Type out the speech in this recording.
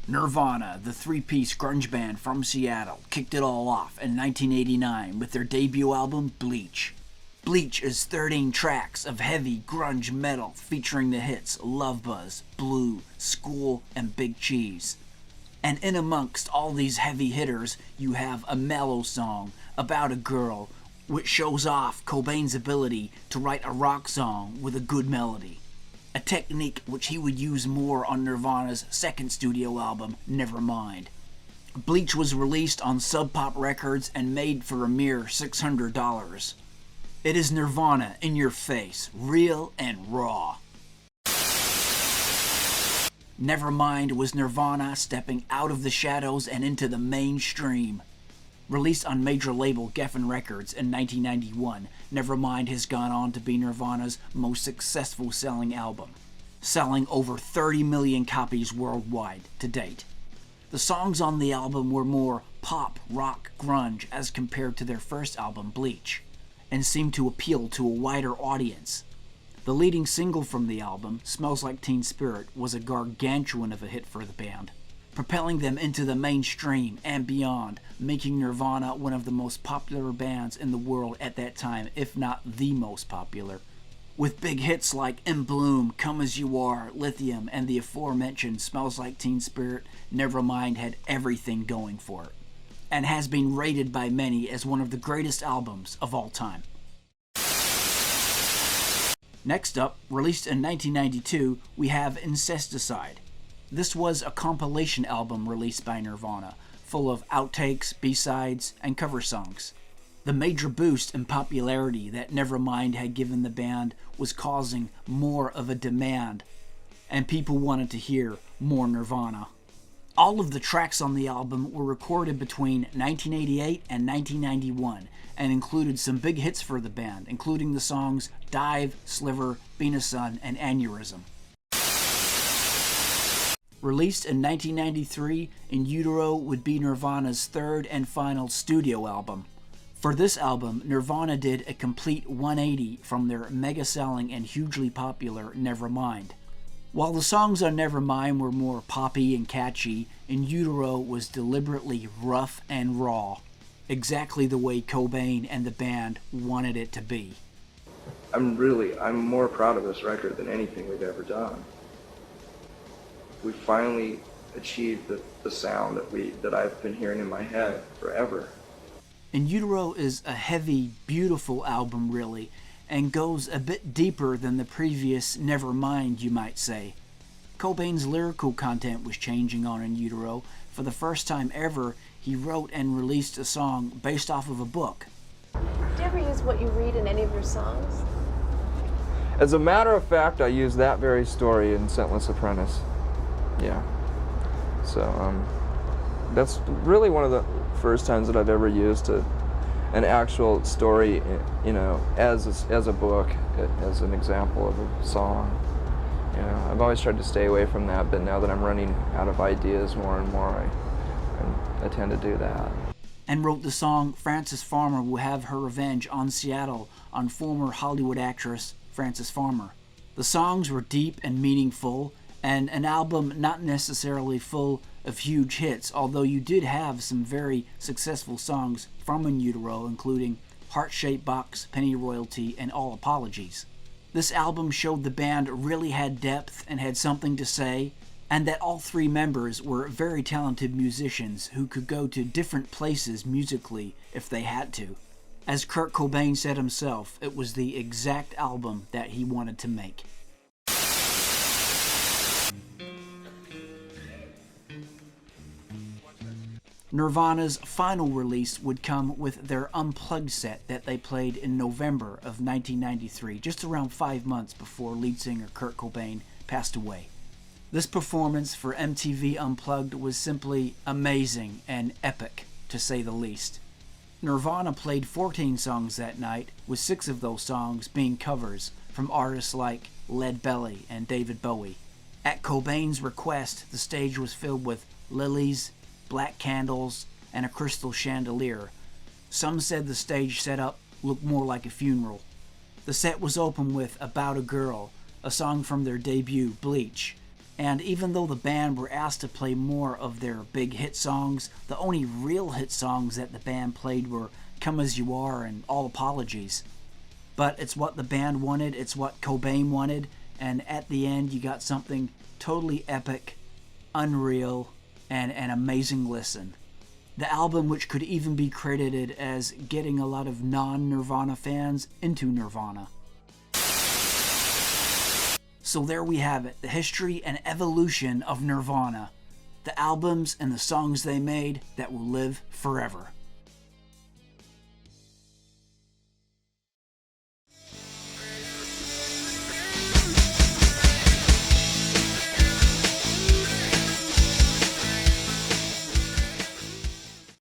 Nirvana, the three-piece grunge band from Seattle, kicked it all off in 1989 with their debut album, Bleach. Bleach is 13 tracks of heavy grunge metal featuring the hits Love Buzz, Blue, School, and Big Cheese. And in amongst all these heavy hitters, you have a mellow song about a girl, which shows off Cobain's ability to write a rock song with a good melody. A technique which he would use more on Nirvana's second studio album, Nevermind. Bleach was released on Sub Pop Records and made for a mere $600. It is Nirvana in your face, real and raw. Nevermind was Nirvana stepping out of the shadows and into the mainstream. Released on major label Geffen Records in 1991, Nevermind has gone on to be Nirvana's most successful selling album, selling over 30 million copies worldwide to date. The songs on the album were more pop, rock, grunge as compared to their first album, Bleach, and seemed to appeal to a wider audience. The leading single from the album, Smells Like Teen Spirit, was a gargantuan of a hit for the band, propelling them into the mainstream and beyond, making Nirvana one of the most popular bands in the world at that time, if not the most popular. With big hits like In Bloom, Come As You Are, Lithium, and the aforementioned Smells Like Teen Spirit, Nevermind had everything going for it, and has been rated by many as one of the greatest albums of all time. Next up, released in 1992, we have Incesticide. This was a compilation album released by Nirvana, full of outtakes, B-sides, and cover songs. The major boost in popularity that Nevermind had given the band was causing more of a demand, and people wanted to hear more Nirvana. All of the tracks on the album were recorded between 1988 and 1991, and included some big hits for the band, including the songs Dive, Sliver, Being a Sun, and Aneurysm. Released in 1993, In Utero would be Nirvana's third and final studio album. For this album, Nirvana did a complete 180 from their mega-selling and hugely popular Nevermind. While the songs on Nevermind were more poppy and catchy, In Utero was deliberately rough and raw, exactly the way Cobain and the band wanted it to be. I'm more proud of this record than anything we've ever done. We finally achieved the sound that I've been hearing in my head forever. In Utero is a heavy, beautiful album really, and goes a bit deeper than the previous Nevermind, you might say. Cobain's lyrical content was changing on In Utero. For the first time ever, he wrote and released a song based off of a book. Do you ever use what you read in any of your songs? As a matter of fact, I use that very story in Scentless Apprentice. Yeah. So that's really one of the first times that I've ever used an actual story, you know, as a book, as an example of a song. You know, I've always tried to stay away from that, but now that I'm running out of ideas more and more, I tend to do that. And wrote the song Frances Farmer Will Have Her Revenge on Seattle on former Hollywood actress Frances Farmer. The songs were deep and meaningful, and an album not necessarily full of huge hits, although you did have some very successful songs from In Utero, including Heart-Shaped Box, Penny Royalty, and All Apologies. This album showed the band really had depth and had something to say, and that all three members were very talented musicians who could go to different places musically if they had to. As Kurt Cobain said himself, it was the exact album that he wanted to make. Nirvana's final release would come with their Unplugged set that they played in November of 1993, just around 5 months before lead singer Kurt Cobain passed away. This performance for MTV Unplugged was simply amazing and epic, to say the least. Nirvana played 14 songs that night, with 6 of those songs being covers from artists like Lead Belly and David Bowie. At Cobain's request, the stage was filled with lilies, black candles, and a crystal chandelier. Some said the stage setup looked more like a funeral. The set was opened with About a Girl, a song from their debut, Bleach. And even though the band were asked to play more of their big hit songs, the only real hit songs that the band played were Come As You Are and All Apologies. But it's what the band wanted, it's what Cobain wanted, and at the end you got something totally epic, unreal, and an amazing listen. The album, which could even be credited as getting a lot of non-Nirvana fans into Nirvana. So there we have it, the history and evolution of Nirvana. The albums and the songs they made that will live forever.